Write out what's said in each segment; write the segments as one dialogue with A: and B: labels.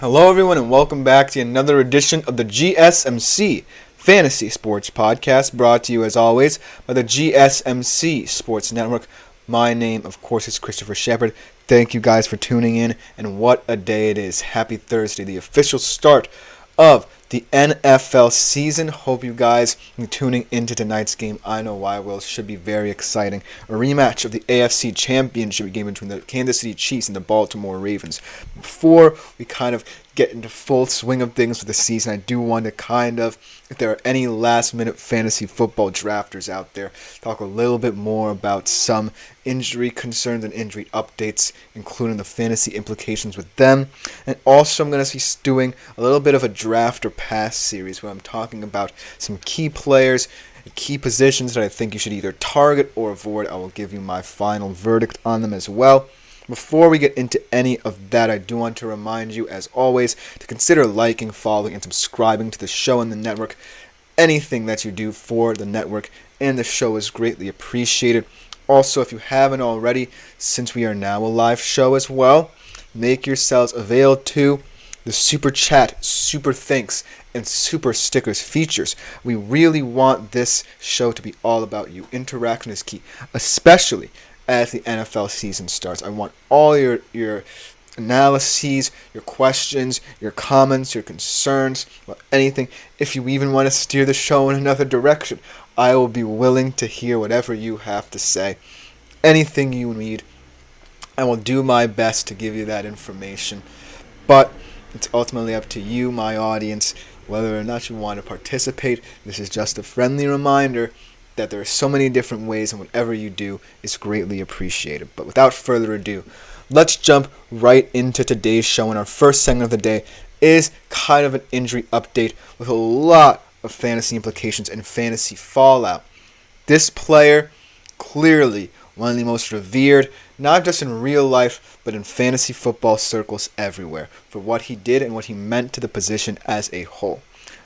A: Hello, everyone, and welcome back to another edition of the GSMC Fantasy Sports Podcast, brought to you, as always, by the GSMC Sports Network. My name, of course, is Christopher Shepard. Thank you guys for tuning in, and what a day it is. Happy Thursday, the official start of the NFL season. Hope you guys are tuning into tonight's game. I know why will. Should be very exciting. A rematch of the AFC Championship game between the Kansas City Chiefs and the Baltimore Ravens. Before we kind of get into full swing of things for the season, I do want to if there are any last-minute fantasy football drafters out there, talk a little bit more about some injury concerns and injury updates, including the fantasy implications with them. And also I'm going to be doing a little bit of a draft or pass series where I'm talking about some key players and key positions that I think you should either target or avoid. I will give you my final verdict on them as well. Before we get into any of that, I do want to remind you, as always, to consider liking, following, and subscribing to the show and the network. Anything that you do for the network and the show is greatly appreciated. Also, if you haven't already, since we are now a live show as well, make yourselves available to the Super Chat, Super Thanks, and Super Stickers features. We really want this show to be all about you. Interaction is key, especially as the NFL season starts. I want all your analyses, your questions, your comments, your concerns, about anything. If you even want to steer the show in another direction, I will be willing to hear whatever you have to say. Anything you need, I will do my best to give you that information. But it's ultimately up to you, my audience, whether or not you want to participate. This is just a friendly reminder that there are so many different ways, and whatever you do is greatly appreciated. But without further ado, let's jump right into today's show. And our first segment of the day is kind of an injury update with a lot of fantasy implications and fantasy fallout. This player, clearly one of the most revered, not just in real life, but in fantasy football circles everywhere, for what he did and what he meant to the position as a whole.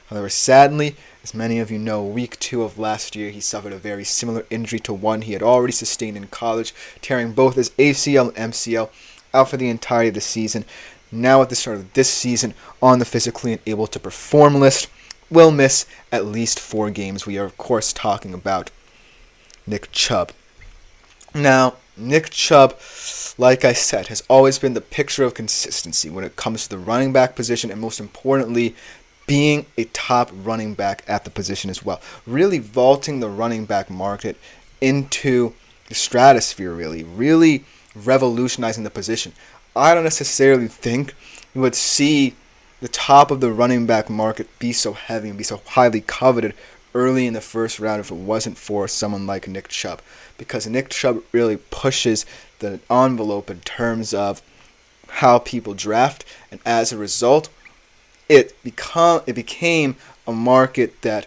A: However, sadly, as many of you know, week 2 of last year, he suffered a very similar injury to one he had already sustained in college, tearing both his ACL and MCL out for the entirety of the season. Now at the start of this season, on the physically unable to perform list, will miss at least 4 games. We are, of course, talking about Nick Chubb. Now, Nick Chubb, like I said, has always been the picture of consistency when it comes to the running back position, and most importantly, being a top running back at the position as well. Really vaulting the running back market into the stratosphere, really revolutionizing the position. I don't necessarily think we would see the top of the running back market be so heavy and be so highly coveted early in the first round if it wasn't for someone like Nick Chubb. Because Nick Chubb really pushes the envelope in terms of how people draft, and as a result, it became a market that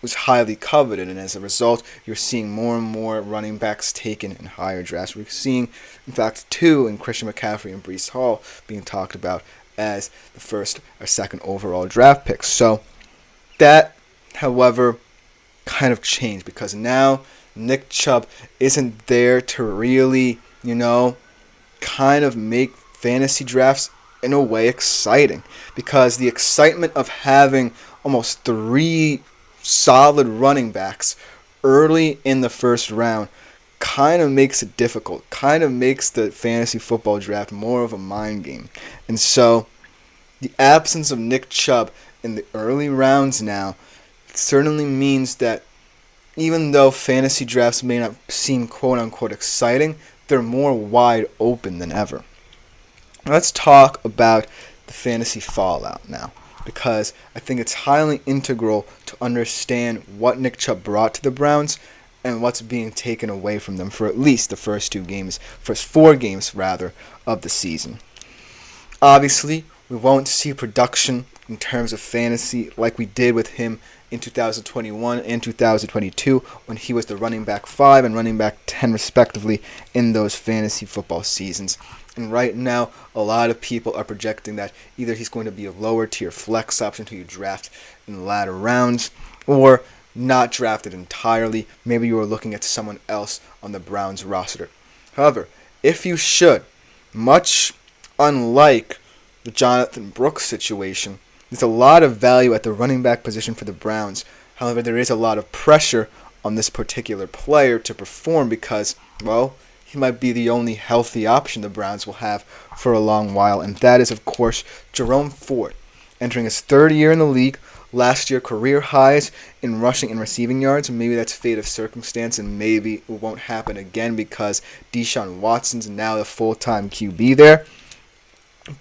A: was highly coveted, and as a result, you're seeing more and more running backs taken in higher drafts. We're seeing, in fact, 2 in Christian McCaffrey and Breece Hall being talked about as the first or second overall draft picks. So that, however, kind of changed, because now Nick Chubb isn't there to really, kind of make fantasy drafts in a way exciting, because the excitement of having almost 3 solid running backs early in the first round kind of makes it difficult, kind of makes the fantasy football draft more of a mind game. And so the absence of Nick Chubb in the early rounds now certainly means that even though fantasy drafts may not seem quote-unquote exciting, they're more wide open than ever. Let's talk about the fantasy fallout now, because I think it's highly integral to understand what Nick Chubb brought to the Browns and what's being taken away from them for at least the first 4 games of the season. Obviously, we won't see production in terms of fantasy like we did with him in 2021 and 2022 when he was the running back 5 and running back 10 respectively in those fantasy football seasons. And right now, a lot of people are projecting that either he's going to be a lower tier flex option who you draft in the latter rounds, or not drafted entirely. Maybe you are looking at someone else on the Browns roster. However, if you should, much unlike the Jonathan Brooks situation. There's a lot of value at the running back position for the Browns. However, there is a lot of pressure on this particular player to perform because, well, he might be the only healthy option the Browns will have for a long while, and that is, of course, Jerome Ford, entering his third year in the league. Last year, career highs in rushing and receiving yards. Maybe that's fate of circumstance, and maybe it won't happen again because Deshaun Watson's now the full-time QB there.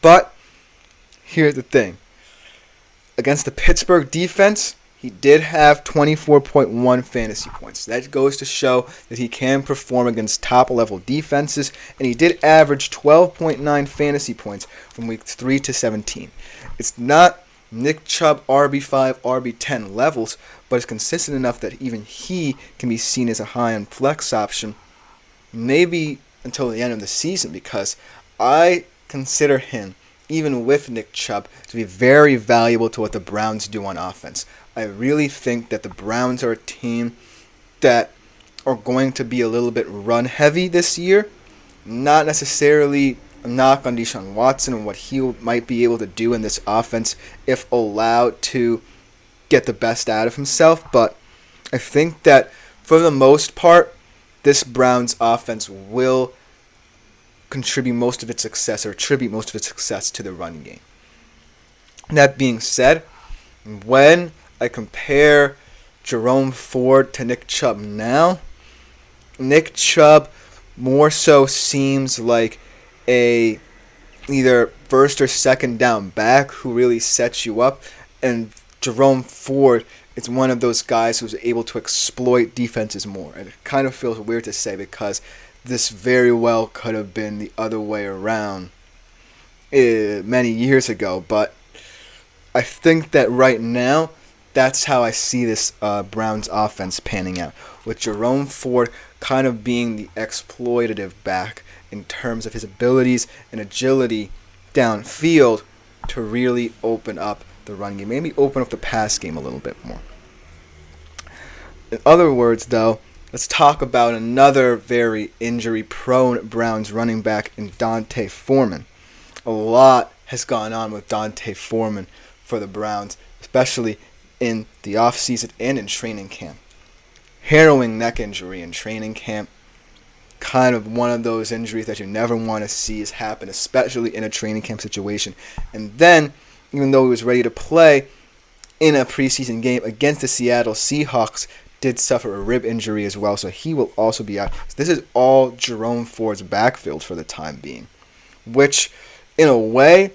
A: But here's the thing. Against the Pittsburgh defense, he did have 24.1 fantasy points. That goes to show that he can perform against top-level defenses, and he did average 12.9 fantasy points from weeks 3 to 17. It's not Nick Chubb RB5, RB10 levels, but it's consistent enough that even he can be seen as a high-end flex option, maybe until the end of the season, because I consider him, even with Nick Chubb, to be very valuable to what the Browns do on offense. I really think that the Browns are a team that are going to be a little bit run-heavy this year. Not necessarily a knock on Deshaun Watson and what he might be able to do in this offense if allowed to get the best out of himself, but I think that for the most part, this Browns offense will contribute most of its success or attribute most of its success to the run game. That being said, when I compare Jerome Ford to Nick Chubb now, Nick Chubb more so seems like a either first or second down back who really sets you up, and Jerome Ford is one of those guys who's able to exploit defenses more. And it kind of feels weird to say because this very well could have been the other way around many years ago, but I think that right now that's how I see this Browns offense panning out, with Jerome Ford kind of being the exploitative back in terms of his abilities and agility downfield to really open up the run game, maybe open up the pass game a little bit more. In other words, though, let's talk about another very injury-prone Browns running back in Dante Foreman. A lot has gone on with Dante Foreman for the Browns, especially in the offseason and in training camp. Harrowing neck injury in training camp. Kind of one of those injuries that you never want to see happen, especially in a training camp situation. And then, even though he was ready to play in a preseason game against the Seattle Seahawks, did suffer a rib injury as well, so he will also be out. So this is all Jerome Ford's backfield for the time being, which, in a way,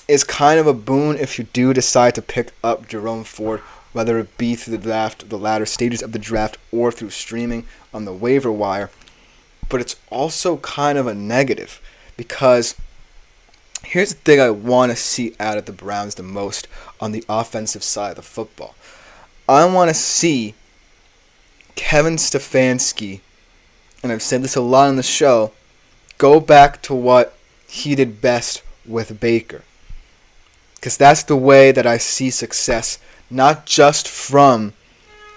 A: is kind of a boon if you do decide to pick up Jerome Ford, whether it be through the draft, the latter stages of the draft, or through streaming on the waiver wire. But it's also kind of a negative because here's the thing I want to see out of the Browns the most on the offensive side of the football. I want to see Kevin Stefanski, and I've said this a lot on the show, go back to what he did best with Baker. Because that's the way that I see success, not just from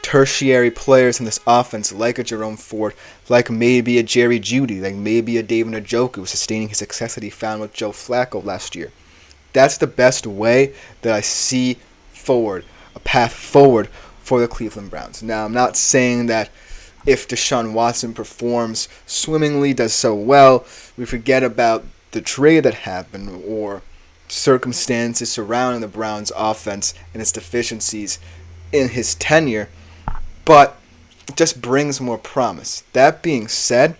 A: tertiary players in this offense like a Jerome Ford, like maybe a Jerry Jeudy, like maybe a David Njoku sustaining his success that he found with Joe Flacco last year. That's the best way that I see forward, a path forward for the Cleveland Browns. Now, I'm not saying that if Deshaun Watson performs swimmingly, does so well, we forget about the trade that happened or circumstances surrounding the Browns offense and its deficiencies in his tenure, but it just brings more promise. That being said,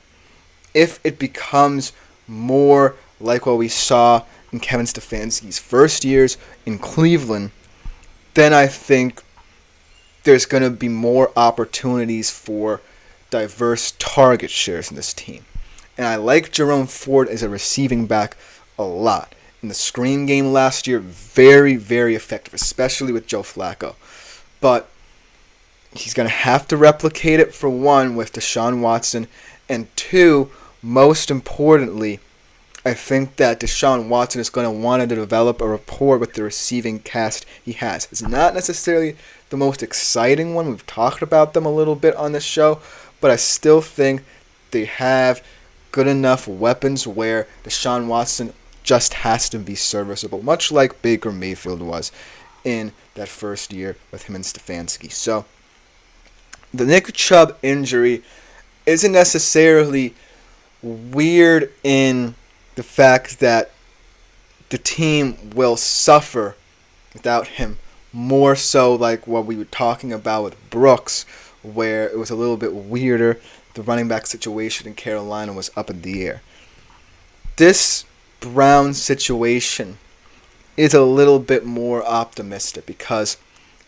A: if it becomes more like what we saw in Kevin Stefanski's first years in Cleveland, then I think there's going to be more opportunities for diverse target shares in this team. And I like Jerome Ford as a receiving back a lot. In the screen game last year, very, very effective, especially with Joe Flacco. But he's going to have to replicate it, for one, with Deshaun Watson, and two, most importantly, I think that Deshaun Watson is going to want to develop a rapport with the receiving cast he has. It's not necessarily the most exciting one. We've talked about them a little bit on this show, but I still think they have good enough weapons where Deshaun Watson just has to be serviceable, much like Baker Mayfield was in that first year with him and Stefanski. So the Nick Chubb injury isn't necessarily weird in the fact that the team will suffer without him, more so like what we were talking about with Brooks, where it was a little bit weirder. The running back situation in Carolina was up in the air. This Brown situation is a little bit more optimistic because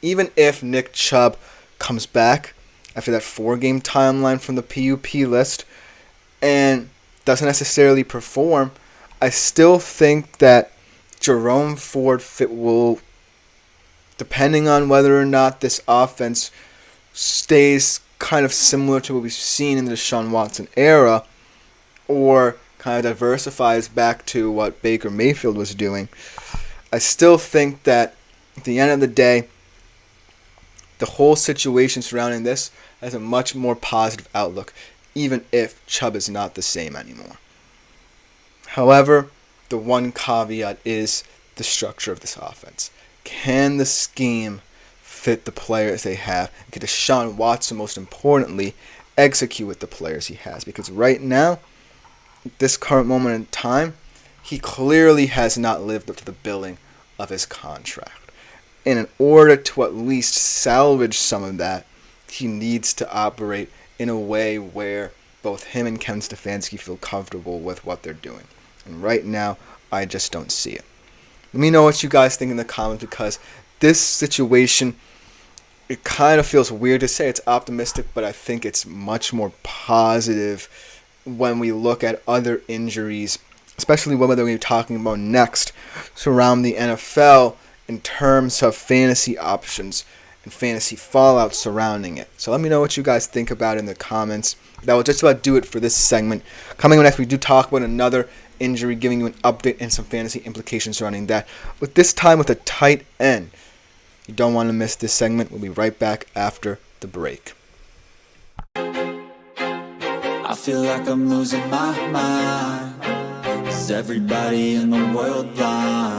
A: even if Nick Chubb comes back after that 4-game timeline from the PUP list and doesn't necessarily perform, I still think that Jerome Ford will, depending on whether or not this offense stays kind of similar to what we've seen in the Deshaun Watson era, or kind of diversifies back to what Baker Mayfield was doing, I still think that at the end of the day, the whole situation surrounding this has a much more positive outlook, even if Chubb is not the same anymore. However, the one caveat is the structure of this offense. Can the scheme fit the players they have? And can Deshaun Watson, most importantly, execute with the players he has? Because right now, at this current moment in time, he clearly has not lived up to the billing of his contract. And in order to at least salvage some of that, he needs to operate in a way where both him and Kevin Stefanski feel comfortable with what they're doing. And right now, I just don't see it. Let me know what you guys think in the comments, because this situation, it kind of feels weird to say it's optimistic, but I think it's much more positive when we look at other injuries, especially whether we're talking about next, surround the NFL in terms of fantasy options and fantasy fallout surrounding it. So let me know what you guys think about it in the comments. That will just about do it for this segment. Coming up next, we do talk about another injury, giving you an update and some fantasy implications surrounding that, but this time with a tight end. You don't want to miss this segment. We'll be right back after the break.
B: I feel like I'm losing my mind. Is everybody in the world blind?